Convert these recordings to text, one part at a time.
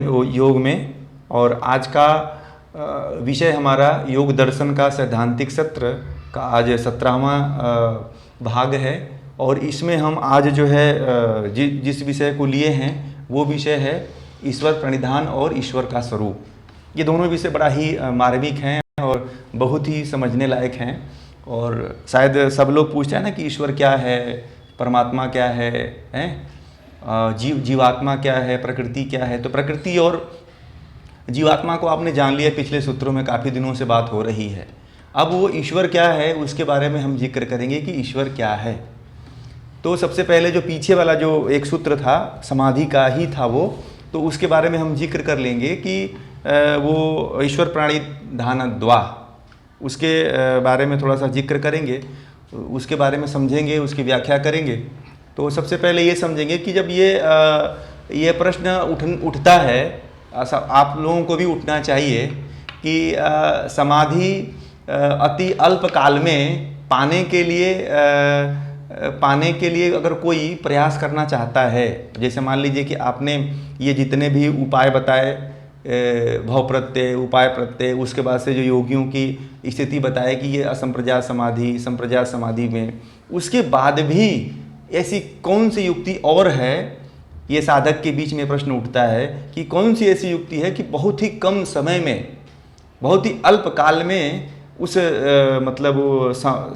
योग में। और आज का विषय हमारा योग दर्शन का सैद्धांतिक सत्र का आज 17वां भाग है। और इसमें हम आज जो है जिस विषय को लिए हैं वो विषय है ईश्वर प्रणिधान और ईश्वर का स्वरूप। ये दोनों विषय बड़ा ही मार्मिक हैं और बहुत ही समझने लायक हैं। और शायद सब लोग पूछते हैं ना कि ईश्वर क्या है, परमात्मा क्या है, जीवात्मा क्या है, प्रकृति क्या है। तो प्रकृति और जीवात्मा को आपने जान लिया, पिछले सूत्रों में काफ़ी दिनों से बात हो रही है। अब वो ईश्वर क्या है उसके बारे में हम जिक्र करेंगे कि ईश्वर क्या है। तो सबसे पहले जो पीछे वाला जो एक सूत्र था समाधि का ही था वो, तो उसके बारे में हम जिक्र कर लेंगे कि वो ईश्वर प्रणिधानद्वा, उसके बारे में थोड़ा सा जिक्र करेंगे, उसके बारे में समझेंगे, उसकी व्याख्या करेंगे। तो सबसे पहले ये समझेंगे कि जब ये प्रश्न उठता है, आप लोगों को भी उठना चाहिए कि समाधि अति अल्प काल में पाने के लिए अगर कोई प्रयास करना चाहता है, जैसे मान लीजिए कि आपने ये जितने भी उपाय बताए, भव प्रत्यय, उपाय प्रत्यय, उसके बाद से जो योगियों की स्थिति बताए कि ये असंप्रजात समाधि, संप्रजात समाधि में, उसके बाद भी ऐसी कौन सी युक्ति और है, ये साधक के बीच में प्रश्न उठता है कि कौन सी ऐसी युक्ति है कि बहुत ही कम समय में, बहुत ही अल्प काल में उस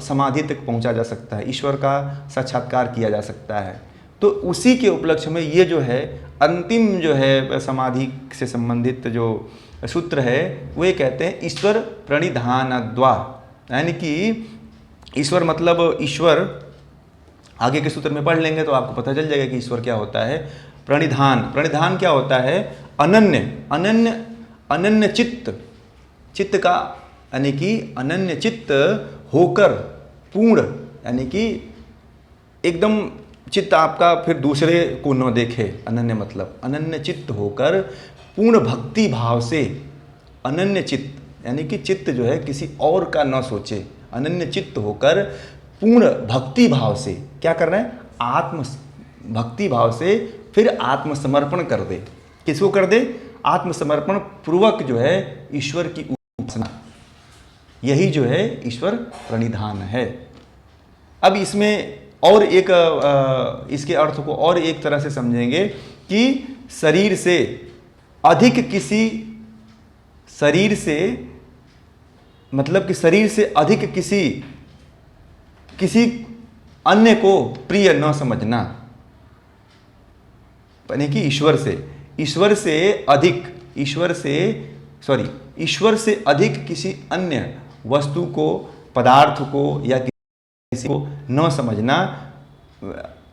समाधि तक पहुंचा जा सकता है, ईश्वर का साक्षात्कार किया जा सकता है। तो उसी के उपलक्ष्य में ये जो है अंतिम जो है समाधि से संबंधित जो सूत्र है वो ये कहते हैं ईश्वर प्रणिधानद्वा, यानी कि ईश्वर मतलब ईश्वर, आगे के सूत्र में पढ़ लेंगे तो आपको पता चल जाएगा कि ईश्वर क्या होता है। प्रणिधान क्या होता है? अनन्य चित्त का, यानी कि अनन्य चित्त होकर पूर्ण, यानी कि एकदम चित्त आपका फिर दूसरे को न देखे। अनन्य मतलब अनन्य चित्त होकर पूर्ण भक्ति भाव से, अनन्य चित्त यानी कि चित्त जो है किसी और का न सोचे, अनन्य चित्त होकर पूर्ण भक्ति भाव से क्या कर रहे हैं? आत्म भक्ति भाव से फिर आत्मसमर्पण कर दे। किसको कर दे? आत्मसमर्पण पूर्वक जो है ईश्वर की उपासना, यही जो है ईश्वर प्रणिधान है। अब इसमें और एक इसके अर्थ को और एक तरह से समझेंगे कि शरीर से अधिक किसी अन्य को प्रिय न समझना, यानी कि ईश्वर से अधिक किसी अन्य वस्तु को, पदार्थ को या किसी को न समझना,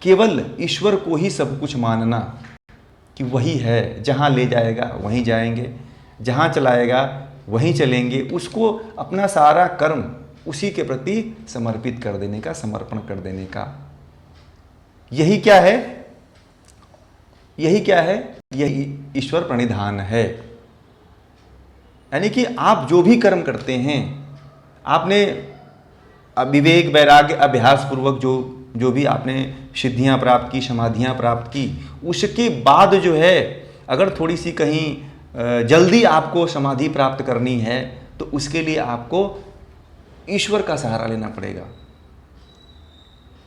केवल ईश्वर को ही सब कुछ मानना कि वही है, जहाँ ले जाएगा वहीं जाएंगे, जहाँ चलाएगा वहीं चलेंगे, उसको अपना सारा कर्म उसी के प्रति समर्पित कर देने का, समर्पण कर देने का। यही क्या है? यही ईश्वर प्रणिधान है। यानी कि आप जो भी कर्म करते हैं, आपने विवेक वैराग्य अभ्यास पूर्वक जो भी आपने सिद्धियां प्राप्त की, समाधियां प्राप्त की, उसके बाद जो है अगर थोड़ी सी कहीं जल्दी आपको समाधि प्राप्त करनी है तो उसके लिए आपको ईश्वर का सहारा लेना पड़ेगा,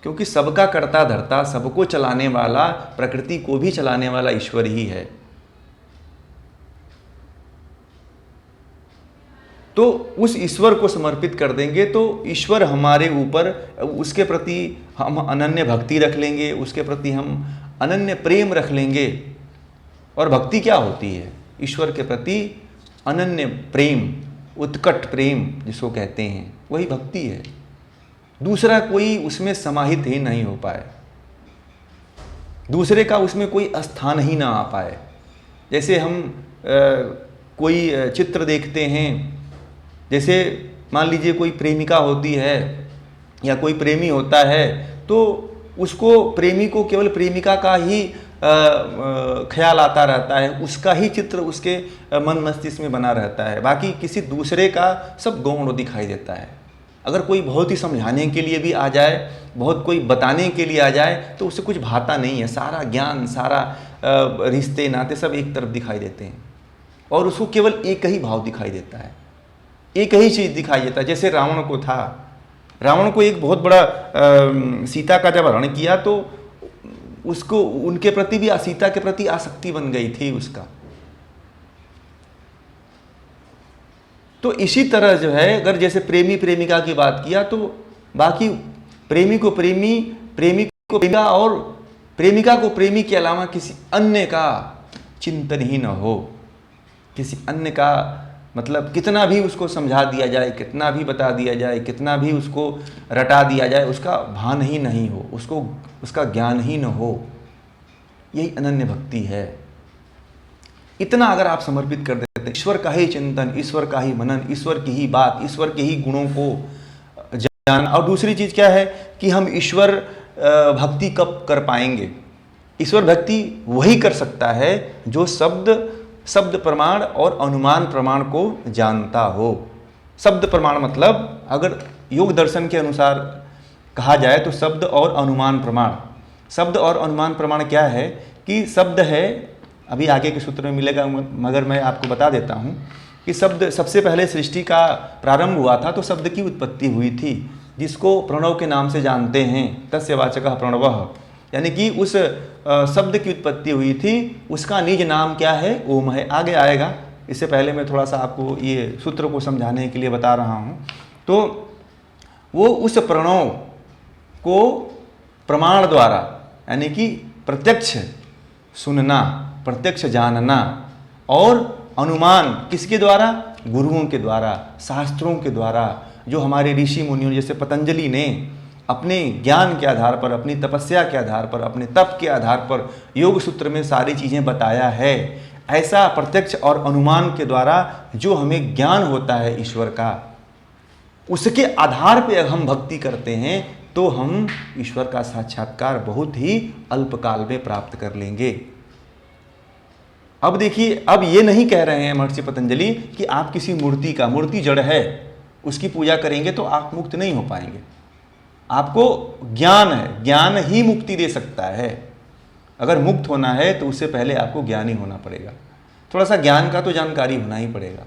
क्योंकि सबका कर्ता धर्ता, सबको चलाने वाला, प्रकृति को भी चलाने वाला ईश्वर ही है। तो उस ईश्वर को समर्पित कर देंगे तो ईश्वर हमारे ऊपर, उसके प्रति हम अनन्य भक्ति रख लेंगे, उसके प्रति हम अनन्य प्रेम रख लेंगे। और भक्ति क्या होती है? ईश्वर के प्रति अनन्य प्रेम, उत्कट प्रेम जिसको कहते हैं, वही भक्ति है। दूसरा कोई उसमें समाहित ही नहीं हो पाए, दूसरे का उसमें कोई स्थान ही ना आ पाए। जैसे हम कोई चित्र देखते हैं, जैसे मान लीजिए कोई प्रेमिका होती है या कोई प्रेमी होता है, तो उसको, प्रेमी को केवल प्रेमिका का ही ख्याल आता रहता है, उसका ही चित्र उसके मन मस्तिष्क में बना रहता है, बाकी किसी दूसरे का सब गौण दिखाई देता है। अगर कोई बहुत ही समझाने के लिए भी आ जाए, बहुत कोई बताने के लिए आ जाए, तो उससे कुछ भाता नहीं है। सारा ज्ञान, सारा रिश्ते नाते सब एक तरफ दिखाई देते हैं और उसको केवल एक ही भाव दिखाई देता है, एक ही चीज़ दिखाई देता है। जैसे रावण को था, रावण को एक बहुत बड़ा सीता का जब हरण किया तो उसको उनके प्रति भी, सीता के प्रति आसक्ति बन गई थी उसका। तो इसी तरह जो है, अगर जैसे प्रेमी प्रेमिका की बात किया तो बाकी प्रेमी को प्रेमी, प्रेमी को प्रेमिका और प्रेमिका को प्रेमी के अलावा किसी अन्य का चिंतन ही न हो। किसी अन्य का मतलब कितना भी उसको समझा दिया जाए, कितना भी बता दिया जाए, कितना भी उसको रटा दिया जाए, उसका भान ही नहीं हो, उसको उसका ज्ञान ही न हो। यही अनन्य भक्ति है। इतना अगर आप समर्पित कर देते हैं, ईश्वर का ही चिंतन, ईश्वर का ही मनन, ईश्वर की ही बात, ईश्वर के ही गुणों को जान। और दूसरी चीज़ क्या है कि हम ईश्वर भक्ति कब कर पाएंगे? ईश्वर भक्ति वही कर सकता है जो शब्द प्रमाण और अनुमान प्रमाण को जानता हो। शब्द प्रमाण मतलब अगर योग दर्शन के अनुसार कहा जाए तो शब्द और अनुमान प्रमाण। शब्द और अनुमान प्रमाण क्या है कि शब्द है, अभी आगे के सूत्र में मिलेगा, मगर मैं आपको बता देता हूँ कि शब्द, सबसे पहले सृष्टि का प्रारंभ हुआ था तो शब्द की उत्पत्ति हुई थी, जिसको प्रणव के नाम से जानते हैं। तस्य वाचकः प्रणवः, यानी कि उस शब्द की उत्पत्ति हुई थी, उसका निज नाम क्या है? ओम है। आगे आएगा, इससे पहले मैं थोड़ा सा आपको ये सूत्र को समझाने के लिए बता रहा हूँ। तो वो उस प्रणव को प्रमाण द्वारा, यानी कि प्रत्यक्ष सुनना, प्रत्यक्ष जानना, और अनुमान किसके द्वारा? गुरुओं के द्वारा, शास्त्रों के द्वारा। जो हमारे ऋषि मुनियों, जैसे पतंजलि ने अपने ज्ञान के आधार पर, अपनी तपस्या के आधार पर, अपने तप के आधार पर योग सूत्र में सारी चीज़ें बताया है। ऐसा प्रत्यक्ष और अनुमान के द्वारा जो हमें ज्ञान होता है ईश्वर का, उसके आधार पर हम भक्ति करते हैं तो हम ईश्वर का साक्षात्कार बहुत ही अल्पकाल में प्राप्त कर लेंगे। अब देखिए, अब ये नहीं कह रहे हैं महर्षि पतंजलि कि आप किसी मूर्ति का, मूर्ति जड़ है, उसकी पूजा करेंगे तो आप मुक्त नहीं हो पाएंगे। आपको ज्ञान है, ज्ञान ही मुक्ति दे सकता है। अगर मुक्त होना है तो उससे पहले आपको ज्ञानी होना पड़ेगा। थोड़ा सा ज्ञान का तो जानकारी होना ही पड़ेगा।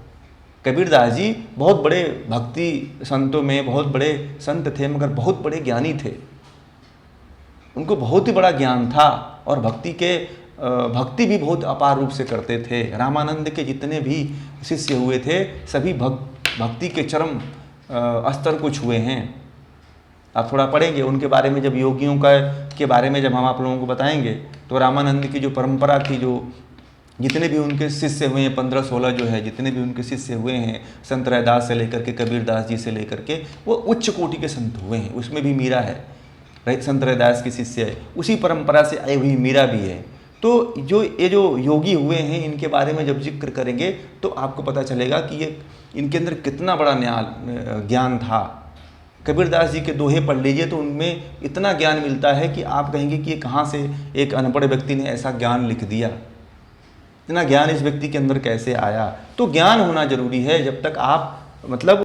कबीरदास जी बहुत बड़े भक्ति संतों में बहुत बड़े संत थे, मगर बहुत बड़े ज्ञानी थे। उनको बहुत ही बड़ा ज्ञान था और भक्ति भी बहुत अपार रूप से करते थे। रामानंद के जितने भी शिष्य हुए थे सभी भक्ति के चरम स्तर को छुए हैं। आप थोड़ा पढ़ेंगे उनके बारे में, जब योगियों के बारे में जब हम आप लोगों को बताएंगे तो रामानंद की जो परंपरा थी, जो जितने भी उनके शिष्य हुए हैं, 15-16 जो है, जितने भी उनके शिष्य हुए हैं, संत रैदास से लेकर के कबीरदास जी से लेकर के, वो उच्च कोटि के संत हुए हैं। उसमें भी मीरा है, संत रैदास की शिष्य है, उसी परंपरा से आई हुई मीरा भी है। तो ये जो योगी हुए हैं, इनके बारे में जब जिक्र करेंगे तो आपको पता चलेगा कि ये इनके अंदर कितना बड़ा ज्ञान था। कबीरदास जी के दोहे पढ़ लीजिए तो उनमें इतना ज्ञान मिलता है कि आप कहेंगे कि ये कहाँ से एक अनपढ़ व्यक्ति ने ऐसा ज्ञान लिख दिया, इतना ज्ञान इस व्यक्ति के अंदर कैसे आया। तो ज्ञान होना जरूरी है। जब तक आप मतलब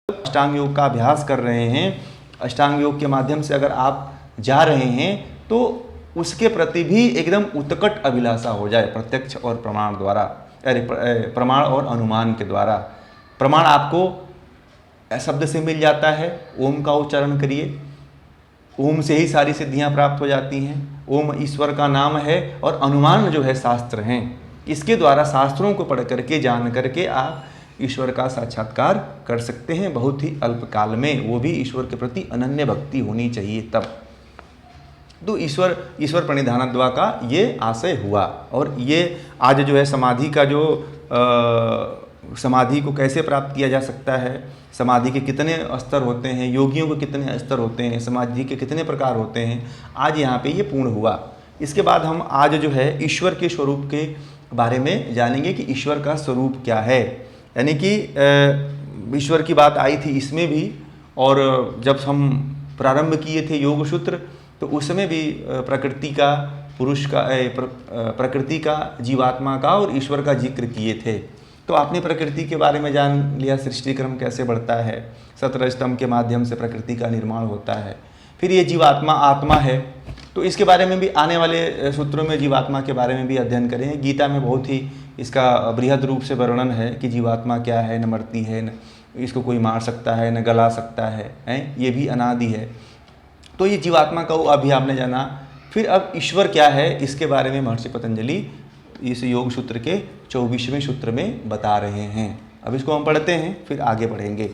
अष्टांग योग का अभ्यास कर रहे हैं, अष्टांग योग के माध्यम से अगर आप जा रहे हैं तो उसके प्रति भी एकदम उत्कट अभिलाषा हो जाए, प्रत्यक्ष और प्रमाण द्वारा, प्रमाण और अनुमान के द्वारा। प्रमाण आपको शब्द से मिल जाता है, ओम का उच्चारण करिए, ओम से ही सारी सिद्धियां प्राप्त हो जाती हैं। ओम ईश्वर का नाम है और अनुमान जो है शास्त्र हैं। इसके द्वारा शास्त्रों को पढ़ करके, जान करके आप ईश्वर का साक्षात्कार कर सकते हैं बहुत ही अल्पकाल में। वो भी ईश्वर के प्रति अनन्य भक्ति होनी चाहिए तब। तो ईश्वर प्रणिधानद्वा का ये आशय हुआ। और ये आज जो है समाधि का जो समाधि को कैसे प्राप्त किया जा सकता है, समाधि के कितने स्तर होते हैं, योगियों के कितने स्तर होते हैं, समाधि के कितने प्रकार होते हैं, आज यहाँ पे ये पूर्ण हुआ। इसके बाद हम आज जो है ईश्वर के स्वरूप के बारे में जानेंगे कि ईश्वर का स्वरूप क्या है। यानी कि ईश्वर की बात आई थी इसमें भी, और जब हम प्रारंभ किए थे योग सूत्र तो उसमें भी प्रकृति का, पुरुष का, प्रकृति का, जीवात्मा का और ईश्वर का जिक्र किए थे। तो आपने प्रकृति के बारे में जान लिया, सृष्टि क्रम कैसे बढ़ता है, सतरज स्तंभ के माध्यम से प्रकृति का निर्माण होता है। फिर ये जीवात्मा आत्मा है, तो इसके बारे में भी आने वाले सूत्रों में जीवात्मा के बारे में भी अध्ययन करेंगे। गीता में बहुत ही इसका बृहद रूप से वर्णन है कि जीवात्मा क्या है, न मरती है, न इसको कोई मार सकता है, न गला सकता है, ये भी अनादि है। तो ये जीवात्मा का वो अभी आपने जाना। फिर अब ईश्वर क्या है, इसके बारे में महर्षि पतंजलि इस योग सूत्र के 24वें सूत्र में बता रहे हैं। अब इसको हम पढ़ते हैं, फिर आगे बढ़ेंगे।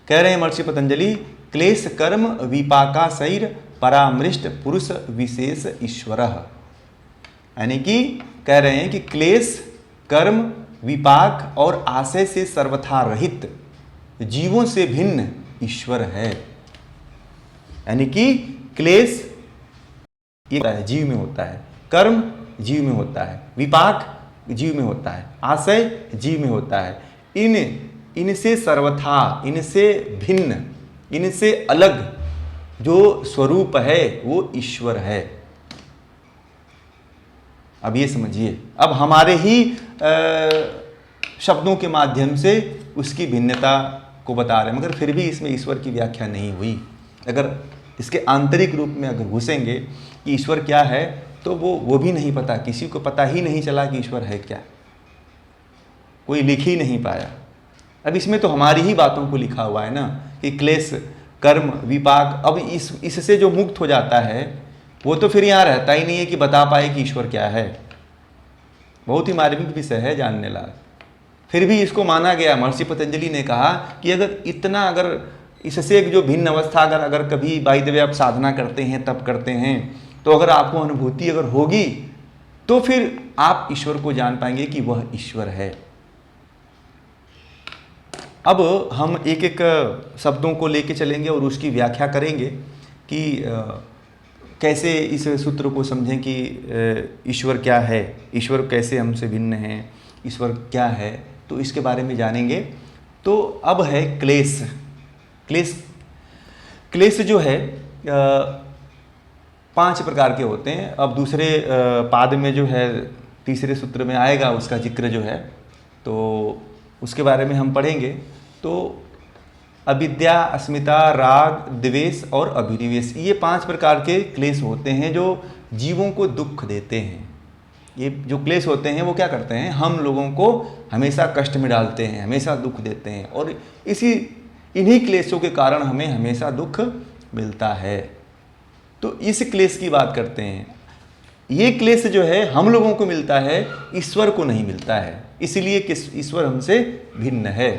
कह रहे हैं महर्षि पतंजलि, क्लेश कर्म विपाका शैर परामृष्ट पुरुष विशेष ईश्वर। यानी कि कह रहे हैं कि क्लेश कर्म विपाक और आशय से सर्वथा रहित जीवों से भिन्न ईश्वर है। यानी कि क्लेश ये जीव में होता है, कर्म जीव में होता है, विपाक जीव में होता है, आशय जीव में होता है। इनसे सर्वथा, इनसे भिन्न, इनसे अलग जो स्वरूप है वो ईश्वर है। अब ये समझिए, अब हमारे ही शब्दों के माध्यम से उसकी भिन्नता को बता रहे हैं, मगर फिर भी इसमें ईश्वर की व्याख्या नहीं हुई। अगर इसके आंतरिक रूप में अगर घुसेंगे कि ईश्वर क्या है, तो वो भी नहीं पता, किसी को पता ही नहीं चला कि ईश्वर है क्या, कोई लिख ही नहीं पाया। अब इसमें तो हमारी ही बातों को लिखा हुआ है ना कि क्लेश कर्म विपाक। अब इससे जो मुक्त हो जाता है वो तो फिर यहाँ रहता ही नहीं है कि बता पाए कि ईश्वर क्या है। बहुत ही मार्मिक विषय है, जानने लायक। फिर भी इसको माना गया। महर्षि पतंजलि ने कहा कि अगर इससे एक जो भिन्न अवस्था अगर कभी बाई द वे आप साधना करते हैं, तप करते हैं, तो अगर आपको अनुभूति अगर होगी तो फिर आप ईश्वर को जान पाएंगे कि वह ईश्वर है। अब हम एक एक शब्दों को लेके चलेंगे और उसकी व्याख्या करेंगे कि कैसे इस सूत्र को समझें कि ईश्वर क्या है, ईश्वर कैसे हमसे भिन्न है, ईश्वर क्या है, तो इसके बारे में जानेंगे। तो अब है क्लेश। क्लेश जो है 5 प्रकार के होते हैं। अब दूसरे पाद में जो है, तीसरे सूत्र में आएगा उसका जिक्र जो है, तो उसके बारे में हम पढ़ेंगे। तो अविद्या, अस्मिता, राग, द्वेष और अभिनिवेश, ये 5 प्रकार के क्लेश होते हैं जो जीवों को दुख देते हैं। ये जो क्लेश होते हैं वो क्या करते हैं, हम लोगों को हमेशा कष्ट में डालते हैं, हमेशा दुख देते हैं, और इन्हीं क्लेशों के कारण हमें हमेशा दुख मिलता है। तो इस क्लेश की बात करते हैं। ये क्लेश जो है हम लोगों को मिलता है, ईश्वर को नहीं मिलता है, इसलिए कि ईश्वर हमसे भिन्न है।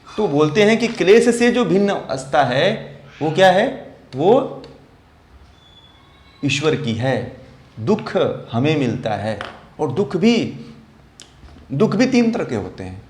तो बोलते हैं कि क्लेश से जो भिन्न अवस्था है वो क्या है, वो ईश्वर की है। दुख हमें मिलता है, और दुख भी 3 तरह के होते हैं,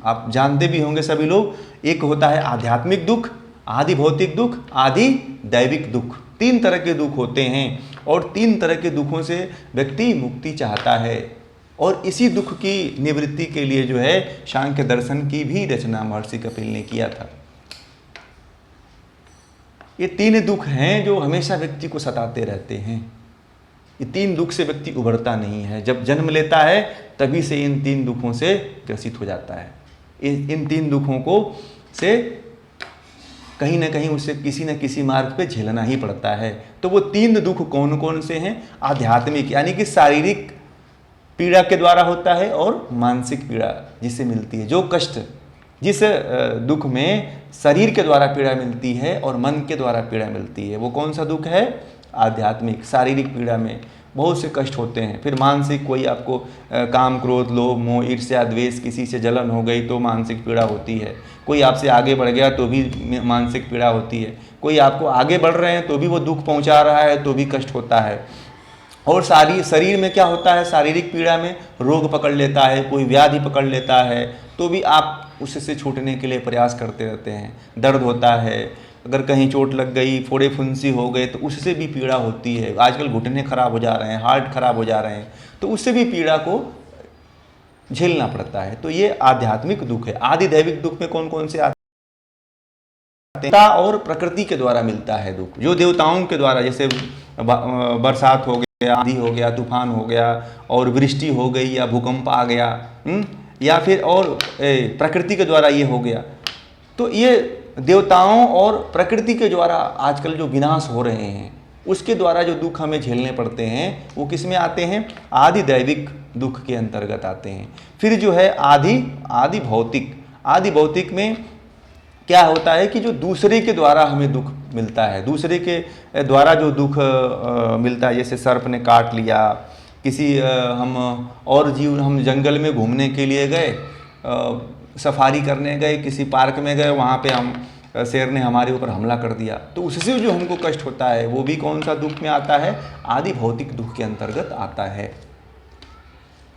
आप जानते भी होंगे सभी लोग। एक होता है आध्यात्मिक दुख, आदि भौतिक दुख, आदि दैविक दुख। 3 तरह के दुख होते हैं, और 3 तरह के दुखों से व्यक्ति मुक्ति चाहता है। और इसी दुख की निवृत्ति के लिए जो है सांख्य दर्शन की भी रचना महर्षि कपिल ने किया था। ये 3 दुख हैं जो हमेशा व्यक्ति को सताते रहते हैं। ये 3 दुख से व्यक्ति उभरता नहीं है। जब जन्म लेता है तभी से इन 3 दुखों से ग्रसित हो जाता है। इन 3 दुखों को से कहीं ना कहीं उसे किसी न किसी मार्ग पे झेलना ही पड़ता है। तो वो 3 दुख कौन कौन से हैं? आध्यात्मिक, यानी कि शारीरिक पीड़ा के द्वारा होता है, और मानसिक पीड़ा जिससे मिलती है। जो कष्ट, जिस दुख में शरीर के द्वारा पीड़ा मिलती है और मन के द्वारा पीड़ा मिलती है, वो कौन सा दुख है? आध्यात्मिक। शारीरिक पीड़ा में बहुत से कष्ट होते हैं। फिर मानसिक, कोई आपको काम, क्रोध, लोभ, मोह, ईर्ष्या, द्वेष, किसी से जलन हो गई तो मानसिक पीड़ा होती है। कोई आपसे आगे बढ़ गया तो भी मानसिक पीड़ा होती है। कोई आपको आगे बढ़ रहे हैं तो भी वो दुख पहुंचा रहा है तो भी कष्ट होता है। और शरीर में क्या होता है? शारीरिक पीड़ा में रोग पकड़ लेता है, कोई व्याधि पकड़ लेता है तो भी आप उससे छूटने के लिए प्रयास करते रहते हैं। दर्द होता है, अगर कहीं चोट लग गई, फोड़े फुंसी हो गए तो उससे भी पीड़ा होती है। आजकल घुटने खराब हो जा रहे हैं, हार्ट खराब हो जा रहे हैं, तो उससे भी पीड़ा को झेलना पड़ता है। तो ये आध्यात्मिक दुख है। आदि दैविक दुख में कौन कौन से आते हैं? और प्रकृति के द्वारा मिलता है दुख, जो देवताओं के द्वारा, जैसे बरसात हो गया, आंधी हो गया, तूफान हो गया, और वृष्टि हो गई, या भूकंप आ गया, या फिर और प्रकृति के द्वारा ये हो गया। तो ये देवताओं और प्रकृति के द्वारा आजकल जो विनाश हो रहे हैं उसके द्वारा जो दुख हमें झेलने पड़ते हैं वो किस में आते हैं? आदि दैविक दुख के अंतर्गत आते हैं। फिर जो है आदि भौतिक। आदि भौतिक में क्या होता है कि जो दूसरे के द्वारा हमें दुख मिलता है, दूसरे के द्वारा जो दुख मिलता है, जैसे सर्प ने काट लिया, किसी हम और जीव, हम जंगल में घूमने के लिए गए, सफारी करने गए, किसी पार्क में गए, वहाँ पे हम शेर ने हमारे ऊपर हमला कर दिया, तो उससे जो हमको कष्ट होता है वो भी कौन सा दुख में आता है? आदि भौतिक दुख के अंतर्गत आता है।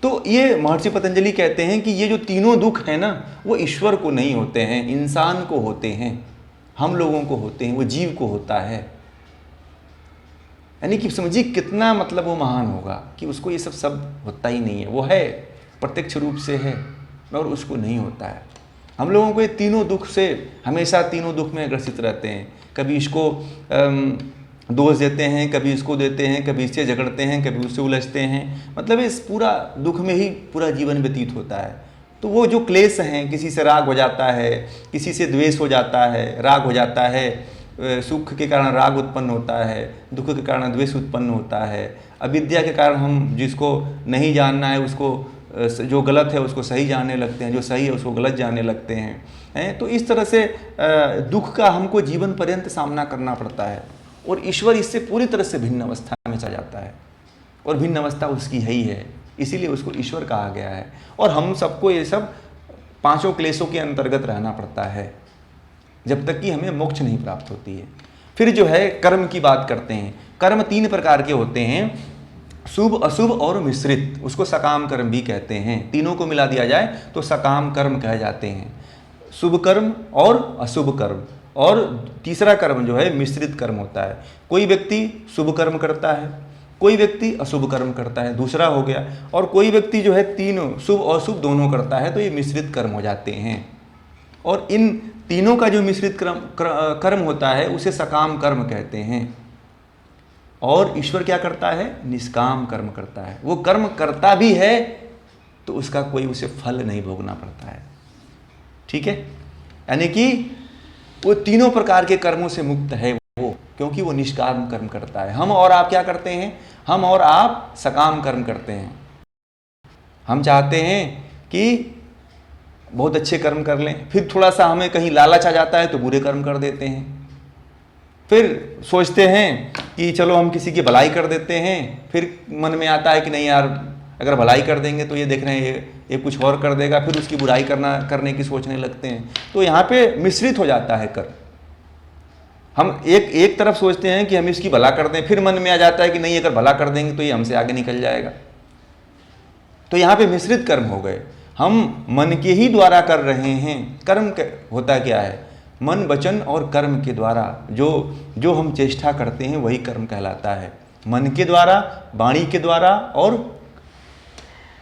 तो ये महर्षि पतंजलि कहते हैं कि ये जो तीनों दुख है ना, वो ईश्वर को नहीं होते हैं, इंसान को होते हैं, हम लोगों को होते हैं, वो जीव को होता है। यानी कि समझिए कितना मतलब वो महान होगा कि उसको ये सब होता ही नहीं है, वो है प्रत्यक्ष रूप से है और उसको नहीं होता है। हम लोगों को ये तीनों दुख से हमेशा तीनों दुख में ग्रसित रहते हैं। कभी इसको दोष देते हैं, कभी इसको देते हैं, कभी इससे झगड़ते हैं, कभी उससे उलझते हैं। मतलब इस पूरा दुख में ही पूरा जीवन व्यतीत होता है। तो वो जो क्लेश हैं, किसी से राग हो जाता है, किसी से द्वेष हो जाता है, राग हो जाता है, सुख के कारण राग उत्पन्न होता है, दुख के कारण द्वेष उत्पन्न होता है, अविद्या के कारण हम जिसको नहीं जानना है उसको, जो गलत है उसको सही जानने लगते हैं, जो सही है उसको गलत जानने लगते हैं। तो इस तरह से दुख का हमको जीवन पर्यंत सामना करना पड़ता है। और ईश्वर इससे पूरी तरह से भिन्न अवस्था में चला जाता है और भिन्न अवस्था उसकी है ही है, इसीलिए उसको ईश्वर कहा गया है। और हम सबको ये सब पांचों क्लेशों के अंतर्गत रहना पड़ता है जब तक कि हमें मोक्ष नहीं प्राप्त होती है। फिर जो है कर्म की बात करते हैं। कर्म 3 प्रकार के होते हैं, शुभ, अशुभ और मिश्रित। उसको सकाम कर्म भी कहते हैं। तीनों को मिला दिया जाए तो सकाम कर्म कहे जाते हैं, शुभ कर्म और अशुभ कर्म। और तीसरा कर्म जो है मिश्रित कर्म होता है। कोई व्यक्ति शुभ कर्म करता है, कोई व्यक्ति अशुभ कर्म करता है, दूसरा हो गया। और कोई व्यक्ति जो है तीनों शुभ और अशुभ दोनों करता है, तो ये मिश्रित कर्म हो जाते हैं। और इन तीनों का जो मिश्रित कर्म होता है उसे सकाम कर्म कहते हैं। और ईश्वर क्या करता है? निष्काम कर्म करता है। वो कर्म करता भी है तो उसका कोई उसे फल नहीं भोगना पड़ता है। ठीक है, यानी कि वो तीनों प्रकार के कर्मों से मुक्त है वो, क्योंकि वो निष्काम कर्म करता है। हम और आप क्या करते हैं? हम और आप सकाम कर्म करते हैं। हम चाहते हैं कि बहुत अच्छे कर्म कर लें, फिर थोड़ा सा हमें कहीं लालच आ जाता है तो बुरे कर्म कर देते हैं। फिर सोचते हैं कि चलो हम किसी की भलाई कर देते हैं, फिर मन में आता है कि नहीं यार, अगर भलाई कर देंगे तो ये देख रहे हैं ये कुछ और कर देगा, फिर उसकी बुराई करने की सोचने लगते हैं। तो यहाँ पे मिश्रित हो जाता है कर्म। हम एक तरफ सोचते हैं कि हम इसकी भला कर दें, फिर मन में आ जाता है कि नहीं, अगर भला कर देंगे तो ये हमसे आगे निकल जाएगा। तो यहाँ पे मिश्रित कर्म हो गए। हम मन के ही द्वारा कर रहे हैं। कर्म होता क्या है? मन, वचन और कर्म के द्वारा जो हम चेष्टा करते हैं वही कर्म कहलाता है। मन के द्वारा, वाणी के द्वारा और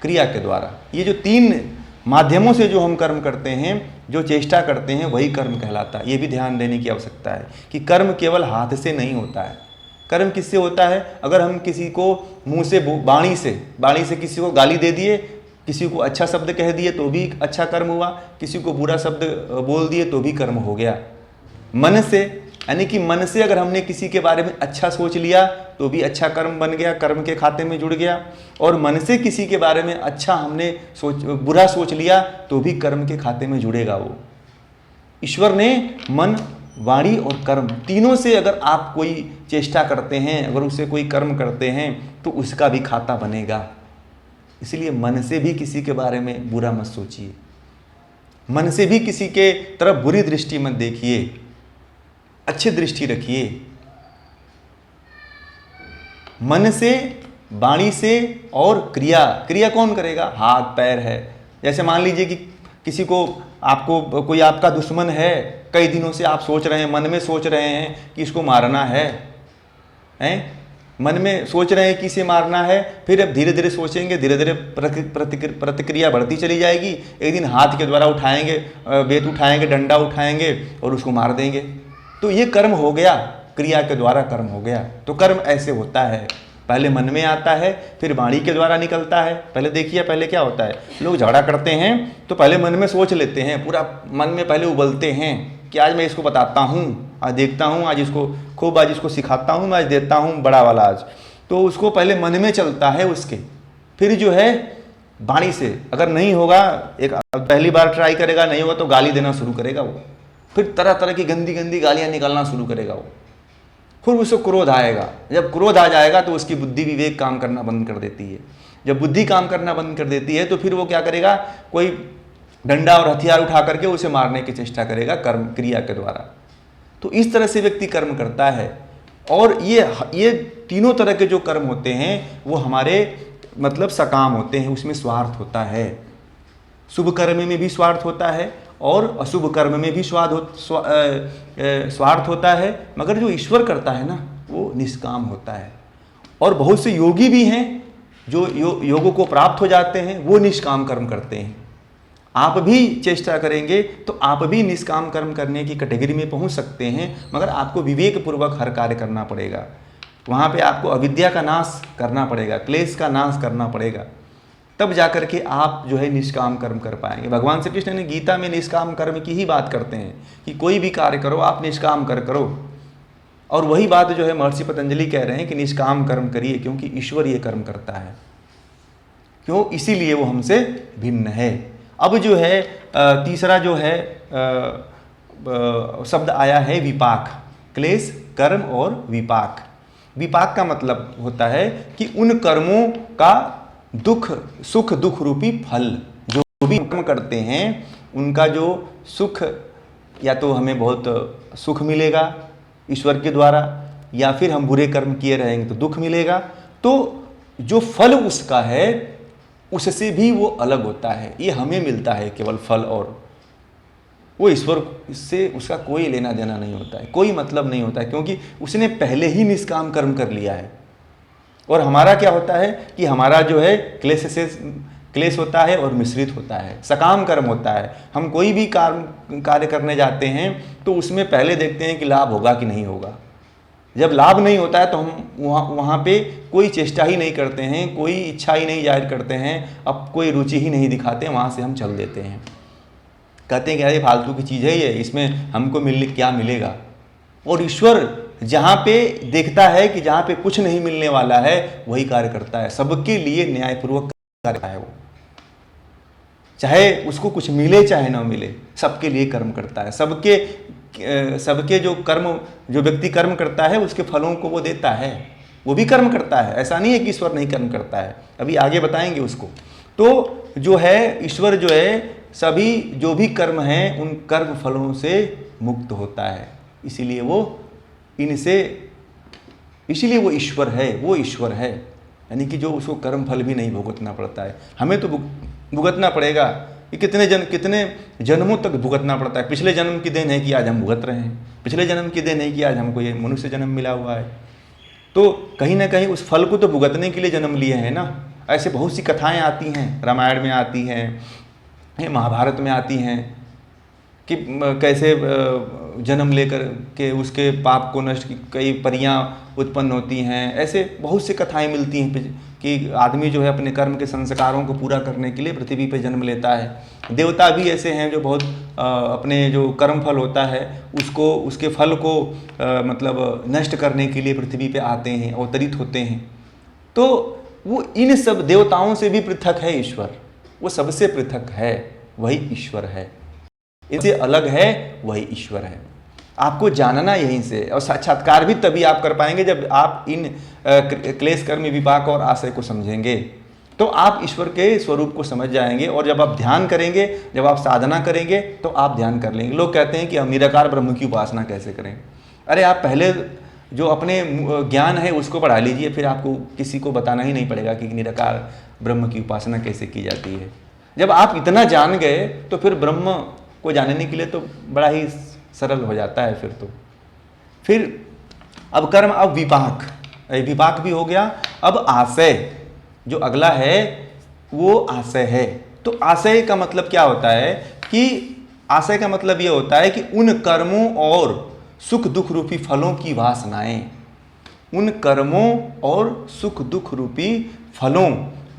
क्रिया के द्वारा, ये जो 3 माध्यमों से जो हम कर्म करते हैं, जो चेष्टा करते हैं, वही कर्म कहलाता है। ये भी ध्यान देने की आवश्यकता है कि कर्म केवल हाथ से नहीं होता है। कर्म किससे होता है? अगर हम किसी को मुंह से, वाणी से किसी को गाली दे दिए, किसी को अच्छा शब्द कह दिए तो भी अच्छा कर्म हुआ, किसी को बुरा शब्द बोल दिए तो भी कर्म हो गया। मन से, यानी कि मन से अगर हमने किसी के बारे में अच्छा सोच लिया तो भी अच्छा कर्म बन गया, कर्म के खाते में जुड़ गया। और मन से किसी के बारे में अच्छा हमने बुरा सोच लिया तो भी कर्म के खाते में जुड़ेगा वो। ईश्वर ने मन, वाणी और कर्म तीनों से अगर आप कोई चेष्टा करते हैं, अगर उससे कोई कर्म करते हैं तो उसका भी खाता बनेगा। इसलिए मन से भी किसी के बारे में बुरा मत सोचिए, मन से भी किसी के तरफ बुरी दृष्टि मत देखिए, अच्छी दृष्टि रखिए। मन से, वाणी से और क्रिया कौन करेगा? हाथ पैर है। जैसे मान लीजिए कि किसी को, आपको कोई आपका दुश्मन है, कई दिनों से आप सोच रहे हैं, मन में सोच रहे हैं कि इसको मारना है, मन में सोच रहे हैं कि इसे मारना है। फिर अब धीरे धीरे सोचेंगे, धीरे धीरे प्रतिक्रिया बढ़ती चली जाएगी। एक दिन हाथ के द्वारा उठाएंगे, बेत उठाएंगे, डंडा उठाएंगे और उसको मार देंगे। तो ये कर्म हो गया, क्रिया के द्वारा कर्म हो गया। तो कर्म ऐसे होता है। पहले मन में आता है, फिर वाणी के द्वारा निकलता है। पहले देखिए, पहले क्या होता है, लोग झगड़ा करते हैं तो पहले मन में सोच लेते हैं, पूरा मन में पहले उबलते हैं कि आज मैं इसको बताता हूँ, आज देखता हूँ, आज इसको खूब, आज इसको सिखाता हूँ, मैं आज देता हूँ बड़ा वाला आज। तो उसको पहले मन में चलता है उसके, फिर जो है वाणी से, अगर नहीं होगा, एक पहली बार ट्राई करेगा, नहीं होगा तो गाली देना शुरू करेगा वो, फिर तरह तरह की गंदी गंदी गालियाँ निकालना शुरू करेगा वो। फिर उसको क्रोध आएगा, जब क्रोध आ जाएगा तो उसकी बुद्धि विवेक काम करना बंद कर देती है। जब बुद्धि काम करना बंद कर देती है तो फिर वो क्या करेगा, कोई डंडा और हथियार उठा करके उसे मारने की चेष्टा करेगा कर्म क्रिया के द्वारा। तो इस तरह से व्यक्ति कर्म करता है। और ये तीनों तरह के जो कर्म होते हैं वो हमारे मतलब सकाम होते हैं, उसमें स्वार्थ होता है। शुभ कर्म में भी स्वार्थ होता है और अशुभ कर्म में भी स्वार्थ होता है, मगर जो ईश्वर करता है ना वो निष्काम होता है। और बहुत से योगी भी हैं जो योगों को प्राप्त हो जाते हैं, वो निष्काम कर्म करते हैं। आप भी चेष्टा करेंगे तो आप भी निष्काम कर्म करने की कैटेगरी में पहुंच सकते हैं, मगर आपको विवेक पूर्वक हर कार्य करना पड़ेगा। वहाँ पे आपको अविद्या का नाश करना पड़ेगा, क्लेश का नाश करना पड़ेगा, तब जाकर के आप जो है निष्काम कर्म कर पाएंगे। भगवान श्री कृष्ण ने गीता में निष्काम कर्म की ही बात करते हैं कि कोई भी कार्य करो आप निष्काम कर करो। और वही बात जो है महर्षि पतंजलि कह रहे हैं कि निष्काम कर्म करिए, क्योंकि ईश्वर ये कर्म करता है। क्यों? इसीलिए वो हमसे भिन्न है। अब जो है तीसरा जो है शब्द आया है विपाक, क्लेश, कर्म और विपाक। विपाक का मतलब होता है कि उन कर्मों का दुख, सुख दुख रूपी फल, जो भी कर्म करते हैं उनका जो सुख, या तो हमें बहुत सुख मिलेगा ईश्वर के द्वारा, या फिर हम बुरे कर्म किए रहेंगे तो दुख मिलेगा। तो जो फल उसका है उससे भी वो अलग होता है, ये हमें मिलता है केवल फल, और वो ईश्वर से उसका कोई लेना देना नहीं होता है, कोई मतलब नहीं होता है, क्योंकि उसने पहले ही निष्काम कर्म कर लिया है। और हमारा क्या होता है कि हमारा जो है क्लेश होता है और मिश्रित होता है, सकाम कर्म होता है। हम कोई भी कार्य करने जाते हैं तो उसमें पहले देखते हैं कि लाभ होगा कि नहीं होगा। जब लाभ नहीं होता है तो हम वहाँ पे कोई चेष्टा ही नहीं करते हैं, कोई इच्छा ही नहीं जाहिर करते हैं, अब कोई रुचि ही नहीं दिखाते, वहाँ से हम चल देते हैं। कहते हैं कि अरे फालतू की चीज़ है ये, इसमें हमको क्या मिलेगा। और ईश्वर जहाँ पे देखता है कि जहाँ पे कुछ नहीं मिलने वाला है वही कार्य करता है, सबके लिए न्यायपूर्वक कार्य करता है वो, चाहे उसको कुछ मिले चाहे ना मिले, सबके लिए कर्म करता है। सबके जो कर्म, जो व्यक्ति कर्म करता है उसके फलों को वो देता है, वो भी कर्म करता है। ऐसा नहीं है कि ईश्वर नहीं कर्म करता है, अभी आगे बताएंगे उसको। तो जो है ईश्वर जो है सभी जो भी कर्म हैं उन कर्म फलों से मुक्त होता है, इसीलिए वो वो ईश्वर है, वो ईश्वर है। यानी कि जो उसको कर्म फल भी नहीं भुगतना पड़ता है, हमें तो भुगतना पड़ेगा कि कितने जन्मों तक भुगतना पड़ता है। पिछले जन्म की देन है कि आज हम भुगत रहे हैं, पिछले जन्म की देन है कि आज हमको ये मनुष्य जन्म मिला हुआ है। तो कहीं ना कहीं उस फल को तो भुगतने के लिए जन्म लिए हैं ना। ऐसे बहुत सी कथाएं आती हैं, रामायण में आती हैं, महाभारत में आती हैं कि कैसे जन्म लेकर के उसके पाप को नष्ट कई परियां उत्पन्न होती हैं। ऐसे बहुत सी कथाएं मिलती हैं कि आदमी जो है अपने कर्म के संस्कारों को पूरा करने के लिए पृथ्वी पर जन्म लेता है। देवता भी ऐसे हैं जो बहुत अपने जो कर्म फल होता है उसको, उसके फल को मतलब नष्ट करने के लिए पृथ्वी पे आते हैं, अवतरित होते हैं। तो वो इन सब देवताओं से भी पृथक है ईश्वर, वो सबसे पृथक है, वही ईश्वर है। इससे अलग है वही ईश्वर है। आपको जानना यहीं से, और साक्षात्कार भी तभी आप कर पाएंगे जब आप इन क्लेश कर्म विपाक और आशय को समझेंगे, तो आप ईश्वर के स्वरूप को समझ जाएंगे। और जब आप ध्यान करेंगे, जब आप साधना करेंगे तो आप ध्यान कर लेंगे। लोग कहते हैं कि हम निराकार ब्रह्म की उपासना कैसे करें। अरे आप पहले जो अपने ज्ञान है उसको बढ़ा लीजिए, फिर आपको किसी को बताना ही नहीं पड़ेगा कि निराकार ब्रह्म की उपासना कैसे की जाती है। जब आप इतना जान गए तो फिर ब्रह्म को जानने के लिए तो बड़ा ही सरल हो जाता है। फिर अब कर्म, अब विपाक भी हो गया। अब आशय जो अगला है वो आशय है। तो आशय का मतलब क्या होता है कि आशय का मतलब ये होता है कि उन कर्मों और सुख दुख रूपी फलों की वासनाएं, उन कर्मों और सुख दुख रूपी फलों,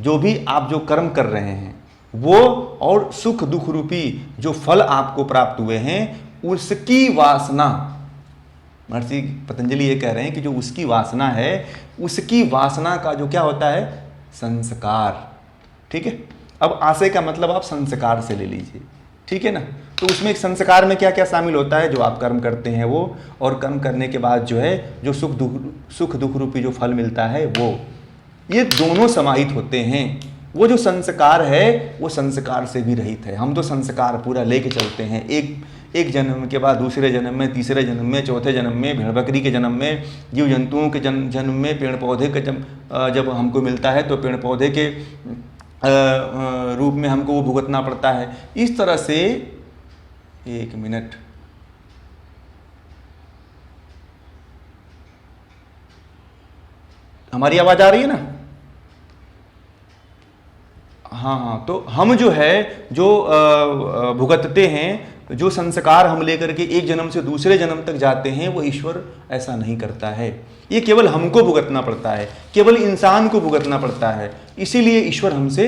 जो भी आप जो कर्म कर रहे हैं वो, और सुख दुख रूपी जो फल आपको प्राप्त हुए हैं उसकी वासना, महर्षि पतंजलि ये कह रहे हैं कि जो उसकी वासना है, उसकी वासना का जो क्या होता है, संस्कार। ठीक है, अब आशय का मतलब आप संस्कार से ले लीजिए, ठीक है ना। तो उसमें एक संस्कार में क्या क्या शामिल होता है, जो आप कर्म करते हैं वो, और कर्म करने के बाद जो है जो सुख दुख रूपी जो फल मिलता है वो, ये दोनों समाहित होते हैं। वो जो संस्कार है वो संस्कार से भी रहित है। हम तो संस्कार पूरा लेके चलते हैं, एक जन्म के बाद दूसरे जन्म में, तीसरे जन्म में, चौथे जन्म में, भेड़ बकरी के जन्म में, जीव जंतुओं के जन्म में, पेड़ पौधे के जब हमको मिलता है तो पेड़ पौधे के रूप में हमको वो भुगतना पड़ता है। इस तरह से, एक मिनट, हमारी आवाज आ रही है ना? हाँ, तो हम जो है जो भुगतते हैं, जो संस्कार हम लेकर के एक जन्म से दूसरे जन्म तक जाते हैं, वो ईश्वर ऐसा नहीं करता है। ये केवल हमको भुगतना पड़ता है, केवल इंसान को भुगतना पड़ता है। इसीलिए ईश्वर हमसे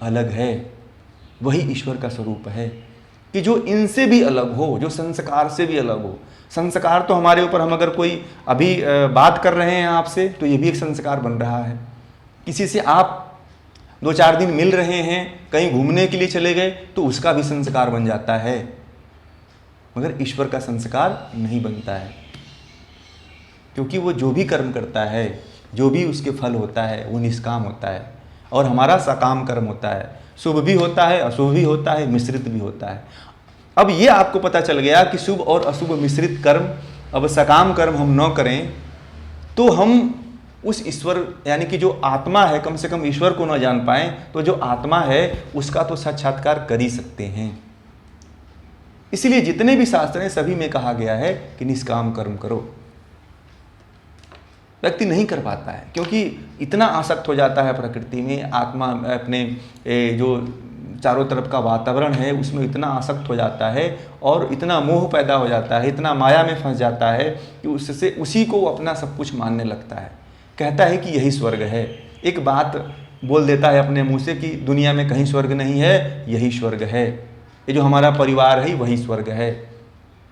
अलग है। वही ईश्वर का स्वरूप है कि जो इनसे भी अलग हो, जो संस्कार से भी अलग हो। संस्कार तो हमारे ऊपर, हम अगर कोई अभी बात कर रहे हैं आपसे, तो ये भी एक संस्कार बन रहा है। किसी से आप 2-4 दिन मिल रहे हैं, कहीं घूमने के लिए चले गए, तो उसका भी संस्कार बन जाता है। मगर ईश्वर का संस्कार नहीं बनता है, क्योंकि वो जो भी कर्म करता है, जो भी उसके फल होता है, वो निष्काम होता है, और हमारा सकाम कर्म होता है। शुभ भी होता है, अशुभ भी होता है, मिश्रित भी होता है। अब ये आपको पता चल गया कि शुभ और अशुभ मिश्रित कर्म, अब सकाम कर्म हम न करें तो हम उस ईश्वर, यानी कि जो आत्मा है, कम से कम ईश्वर को न जान पाए, तो जो आत्मा है उसका तो साक्षात्कार कर ही सकते हैं। इसलिए जितने भी शास्त्र हैं सभी में कहा गया है कि निष्काम कर्म करो। व्यक्ति नहीं कर पाता है, क्योंकि इतना आसक्त हो जाता है प्रकृति में, आत्मा अपने जो चारों तरफ का वातावरण है उसमें इतना आसक्त हो जाता है, और इतना मोह पैदा हो जाता है, इतना माया में फंस जाता है कि उससे उसी को अपना सब कुछ मानने लगता है। कहता है कि यही स्वर्ग है। एक बात बोल देता है अपने मुंह से कि दुनिया में कहीं स्वर्ग नहीं है, यही स्वर्ग है। ये जो हमारा परिवार है वही स्वर्ग है,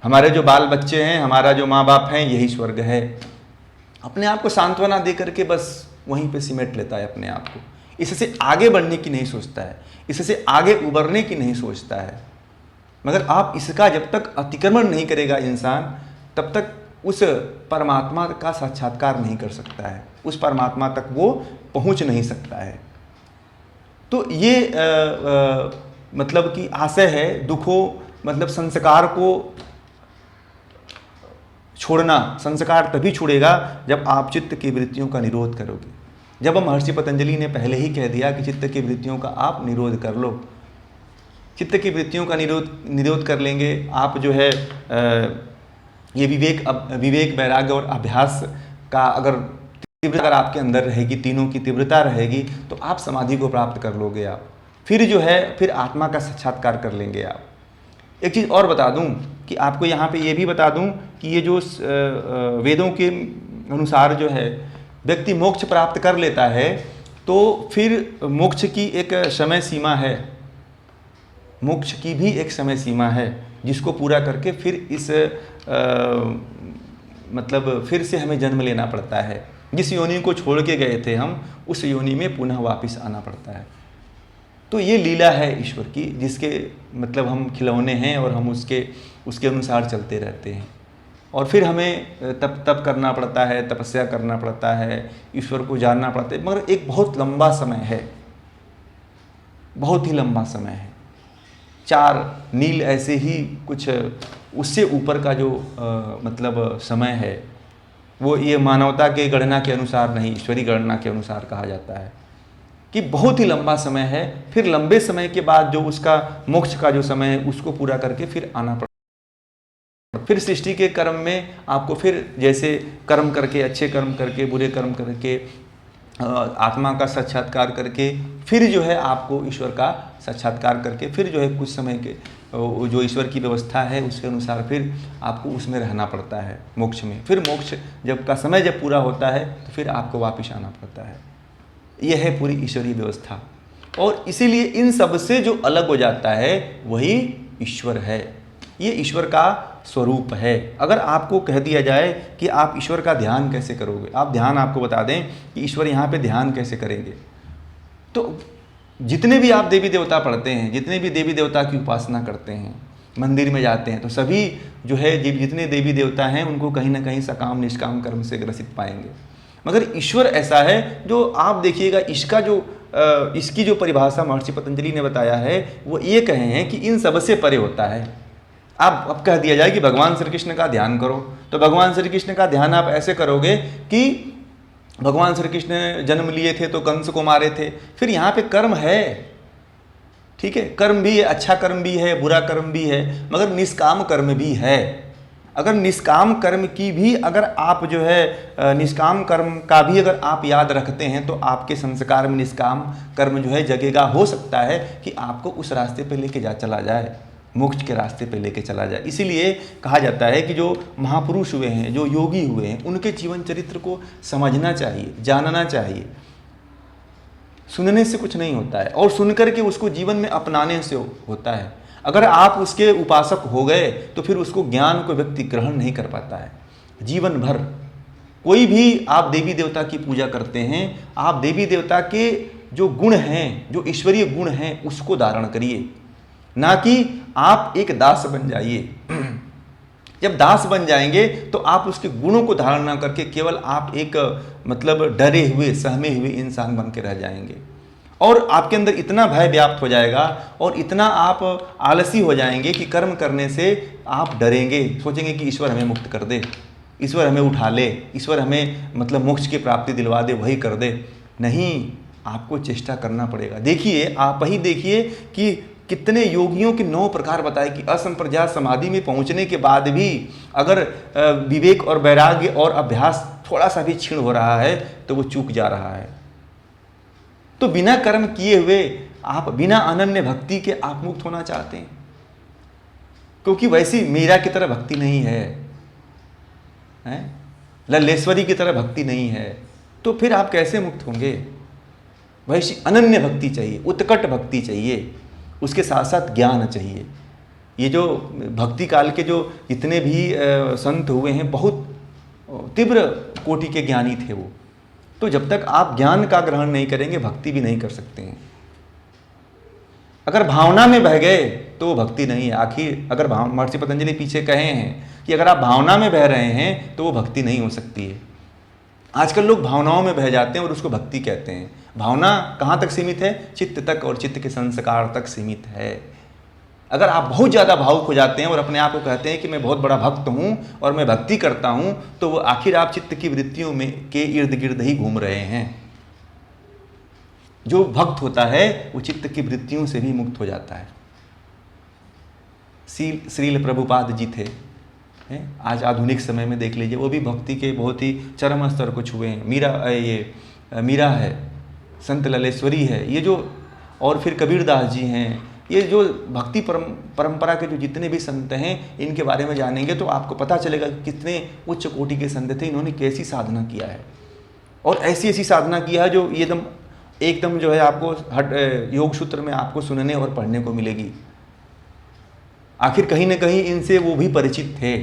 हमारे जो बाल बच्चे हैं, हमारा जो माँ बाप हैं, यही स्वर्ग है। अपने आप को सांत्वना दे करके बस वहीं पे सिमट लेता है अपने आप को। इससे आगे बढ़ने की नहीं सोचता है, इससे आगे उबरने की नहीं सोचता है। मगर आप इसका जब तक अतिक्रमण नहीं करेगा इंसान, तब तक उस परमात्मा का साक्षात्कार नहीं कर सकता है, उस परमात्मा तक वो पहुंच नहीं सकता है। तो ये मतलब कि आशय है, दुखों मतलब संस्कार को छोड़ना। संस्कार तभी छूटेगा जब आप चित्त की वृत्तियों का निरोध करोगे। जब हम महर्षि पतंजलि ने पहले ही कह दिया कि चित्त की वृत्तियों का आप निरोध कर लो, चित्त की वृत्तियों का निरोध कर लेंगे आप, जो है ये विवेक वैराग्य और अभ्यास का अगर तीव्रता अगर आपके अंदर रहेगी, तीनों की तीव्रता रहेगी, तो आप समाधि को प्राप्त कर लोगे। आप फिर जो है फिर आत्मा का साक्षात्कार कर लेंगे आप। एक चीज़ और बता दूं कि आपको यहाँ पे ये भी बता दूं कि ये जो वेदों के अनुसार जो है व्यक्ति मोक्ष प्राप्त कर लेता है, तो फिर मोक्ष की एक समय सीमा है, मोक्ष की भी एक समय सीमा है, जिसको पूरा करके फिर इस मतलब फिर से हमें जन्म लेना पड़ता है। जिस योनि को छोड़ के गए थे हम, उस योनि में पुनः वापस आना पड़ता है। तो ये लीला है ईश्वर की, जिसके मतलब हम खिलौने हैं और हम उसके अनुसार चलते रहते हैं। और फिर हमें तप करना पड़ता है, तपस्या करना पड़ता है, ईश्वर को जानना पड़ता है। मगर एक बहुत लंबा समय है, बहुत ही लंबा समय है। 4 नील ऐसे ही कुछ उससे ऊपर का जो मतलब समय है, वो ये मानवता के गणना के अनुसार नहीं, ईश्वरी गणना के अनुसार कहा जाता है कि बहुत ही लंबा समय है। फिर लंबे समय के बाद जो उसका मोक्ष का जो समय है, उसको पूरा करके फिर आना पड़ता। फिर सृष्टि के कर्म में आपको फिर जैसे कर्म करके, अच्छे कर्म करके, बुरे कर्म करके आत्मा का साक्षात्कार करके फिर जो है आपको ईश्वर का साक्षात्कार करके फिर जो है कुछ समय के जो ईश्वर की व्यवस्था है उसके अनुसार फिर आपको उसमें रहना पड़ता है मोक्ष में। फिर मोक्ष जब पूरा होता है तो फिर आपको वापस आना पड़ता है। यह है पूरी ईश्वरीय व्यवस्था। और इसीलिए इन सब से जो अलग हो जाता है वही ईश्वर है। ये ईश्वर का स्वरूप है। अगर आपको कह दिया जाए कि आप ईश्वर का ध्यान कैसे करोगे, आप ध्यान आपको बता दें कि ईश्वर यहाँ पे ध्यान कैसे करेंगे, तो जितने भी आप देवी देवता पढ़ते हैं, जितने भी देवी देवता की उपासना करते हैं, मंदिर में जाते हैं, तो सभी जो है जितने देवी देवता हैं उनको कहीं ना कहीं सकाम निष्काम कर्म से ग्रसित पाएंगे। मगर ईश्वर ऐसा है जो आप देखिएगा इसकी जो परिभाषा महर्षि पतंजलि ने बताया है वो ये कहे हैं कि इन सब से परे होता है। आप अब कह दिया जाए कि भगवान श्री कृष्ण का ध्यान करो, तो भगवान श्री कृष्ण का ध्यान आप ऐसे करोगे कि भगवान श्री कृष्ण जन्म लिए थे तो कंस को मारे थे। फिर यहाँ पे कर्म है, ठीक है, कर्म भी है, अच्छा कर्म भी है, बुरा कर्म भी है, मगर निष्काम कर्म भी है। अगर निष्काम कर्म की भी अगर आप जो है निष्काम कर्म का भी अगर आप याद रखते हैं तो आपके संस्कार में निष्काम कर्म जो है जगेगा। हो सकता है कि आपको उस रास्ते पे लेके चला जाए, मोक्ष के रास्ते पे लेके चला जाए। इसीलिए कहा जाता है कि जो महापुरुष हुए हैं, जो योगी हुए हैं, उनके जीवन चरित्र को समझना चाहिए, जानना चाहिए। सुनने से कुछ नहीं होता है और सुनकर के उसको जीवन में अपनाने से होता है। अगर आप उसके उपासक हो गए तो फिर उसको ज्ञान को व्यक्ति ग्रहण नहीं कर पाता है जीवन भर। कोई भी आप देवी देवता की पूजा करते हैं, आप देवी देवता के जो गुण हैं, जो ईश्वरीय गुण हैं, उसको धारण करिए, ना कि आप एक दास बन जाइए। जब दास बन जाएंगे तो आप उसके गुणों को धारण ना करके केवल आप एक मतलब डरे हुए सहमे हुए इंसान बन के रह जाएंगे और आपके अंदर इतना भय व्याप्त हो जाएगा और इतना आप आलसी हो जाएंगे कि कर्म करने से आप डरेंगे, सोचेंगे कि ईश्वर हमें मुक्त कर दे, ईश्वर हमें उठा ले, ईश्वर हमें मतलब मोक्ष की प्राप्ति दिलवा दे, वही कर दे। नहीं, आपको चेष्टा करना पड़ेगा। देखिए, आप ही देखिए कि कितने योगियों के 9 प्रकार बताए कि असंप्रज्ञात समाधि में पहुंचने के बाद भी अगर विवेक और वैराग्य और अभ्यास थोड़ा सा भी क्षीण हो रहा है तो वो चूक जा रहा है। तो बिना कर्म किए हुए आप बिना अनन्य भक्ति के आप मुक्त होना चाहते हैं, क्योंकि वैसी मीरा की तरह भक्ति नहीं है, लल्लेश्वरी की तरह भक्ति नहीं है, तो फिर आप कैसे मुक्त होंगे? वैसी अनन्य भक्ति चाहिए, उत्कट भक्ति चाहिए, उसके साथ साथ ज्ञान चाहिए। ये जो भक्ति काल के जो जितने भी संत हुए हैं बहुत तीव्र कोटि के ज्ञानी थे वो। तो जब तक आप ज्ञान का ग्रहण नहीं करेंगे भक्ति भी नहीं कर सकते हैं। अगर भावना में बह गए तो वो भक्ति नहीं है। आखिर अगर महर्षि पतंजलि पीछे कहे हैं कि अगर आप भावना में बह रहे हैं तो वो भक्ति नहीं हो सकती है। आजकल लोग भावनाओं में बह जाते हैं और उसको भक्ति कहते हैं। भावना कहाँ तक सीमित है? चित्त तक और चित्त के संस्कार तक सीमित है। अगर आप बहुत ज़्यादा भावुक हो जाते हैं और अपने आप को कहते हैं कि मैं बहुत बड़ा भक्त हूँ और मैं भक्ति करता हूँ, तो वो आखिर आप चित्त की वृत्तियों में के इर्द गिर्द ही घूम रहे हैं। जो भक्त होता है वो चित्त की वृत्तियों से भी मुक्त हो जाता है। श्रील प्रभुपाद जी थे, आज आधुनिक समय में देख लीजिए, वो भी भक्ति के बहुत ही चरम स्तर को छुए हैं। मीरा है, संत ललेश्वरी है, ये जो, और फिर कबीरदास जी हैं। ये जो भक्ति परंपरा के जो जितने भी संत हैं, इनके बारे में जानेंगे तो आपको पता चलेगा कि कितने उच्च कोटि के संत थे, इन्होंने कैसी साधना किया है और ऐसी ऐसी साधना किया है जो एकदम जो है आपको योग सूत्र में आपको सुनने और पढ़ने को मिलेगी। आखिर कहीं ना कहीं इनसे वो भी परिचित थे।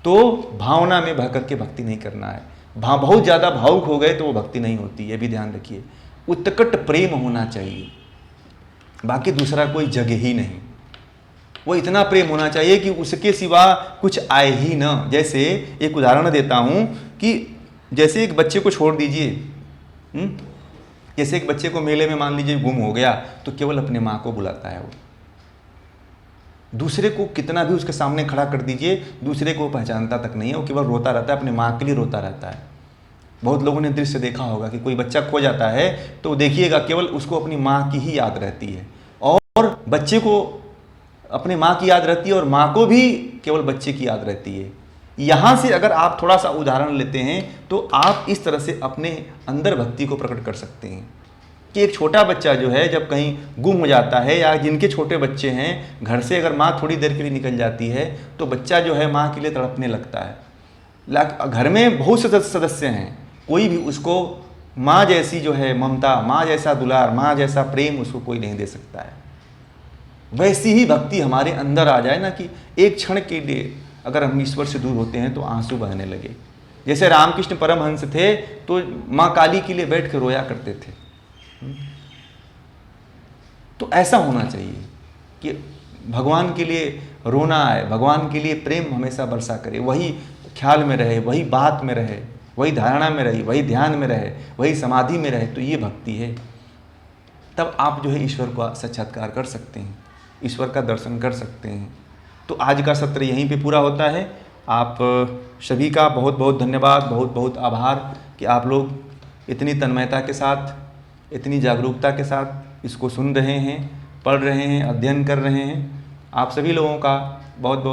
तो भावना में बह करके भक्ति नहीं करना है। बहुत ज़्यादा भावुक हो गए तो वो भक्ति नहीं होती, ये भी ध्यान रखिए। उत्कट प्रेम होना चाहिए, बाकी दूसरा कोई जगह ही नहीं। वो इतना प्रेम होना चाहिए कि उसके सिवा कुछ आए ही ना। जैसे एक उदाहरण देता हूँ कि जैसे एक बच्चे को छोड़ दीजिए, जैसे एक बच्चे को मेले में मान लीजिए गुम हो गया, तो केवल अपने माँ को बुलाता है वो। दूसरे को कितना भी उसके सामने खड़ा कर दीजिए, दूसरे को पहचानता तक नहीं है, वो केवल रोता रहता है, अपने माँ के लिए रोता रहता है। बहुत लोगों ने दृश्य देखा होगा कि कोई बच्चा खो जाता है तो देखिएगा केवल उसको अपनी माँ की ही याद रहती है, और बच्चे को अपने माँ की याद रहती है और माँ को भी केवल बच्चे की याद रहती है। यहाँ से अगर आप थोड़ा सा उदाहरण लेते हैं तो आप इस तरह से अपने अंदर भक्ति को प्रकट कर सकते हैं कि एक छोटा बच्चा जो है जब कहीं गुम हो जाता है, या जिनके छोटे बच्चे हैं घर से अगर माँ थोड़ी देर के लिए निकल जाती है तो बच्चा जो है माँ के लिए तड़पने लगता है। घर में बहुत से सदस्य हैं, कोई भी उसको माँ जैसी जो है ममता, माँ जैसा दुलार, माँ जैसा प्रेम उसको कोई नहीं दे सकता है। वैसी ही भक्ति हमारे अंदर आ जाए ना कि एक क्षण के लिए अगर हम ईश्वर से दूर होते हैं तो आंसू बहने लगे। जैसे रामकृष्ण परमहंस थे तो माँ काली के लिए बैठ कर रोया करते थे। तो ऐसा होना चाहिए कि भगवान के लिए रोना आए, भगवान के लिए प्रेम हमेशा बरसा करे, वही ख्याल में रहे, वही बात में रहे, वही धारणा में रहे, वही ध्यान में रहे, वही समाधि में रहे, तो ये भक्ति है। तब आप जो है ईश्वर का साक्षात्कार कर सकते हैं, ईश्वर का दर्शन कर सकते हैं। तो आज का सत्र यहीं पे पूरा होता है। आप सभी का बहुत बहुत धन्यवाद, बहुत बहुत आभार कि आप लोग इतनी तन्मयता के साथ, इतनी जागरूकता के साथ इसको सुन रहे हैं, पढ़ रहे हैं, अध्ययन कर रहे हैं। आप सभी लोगों का बहुत बहुत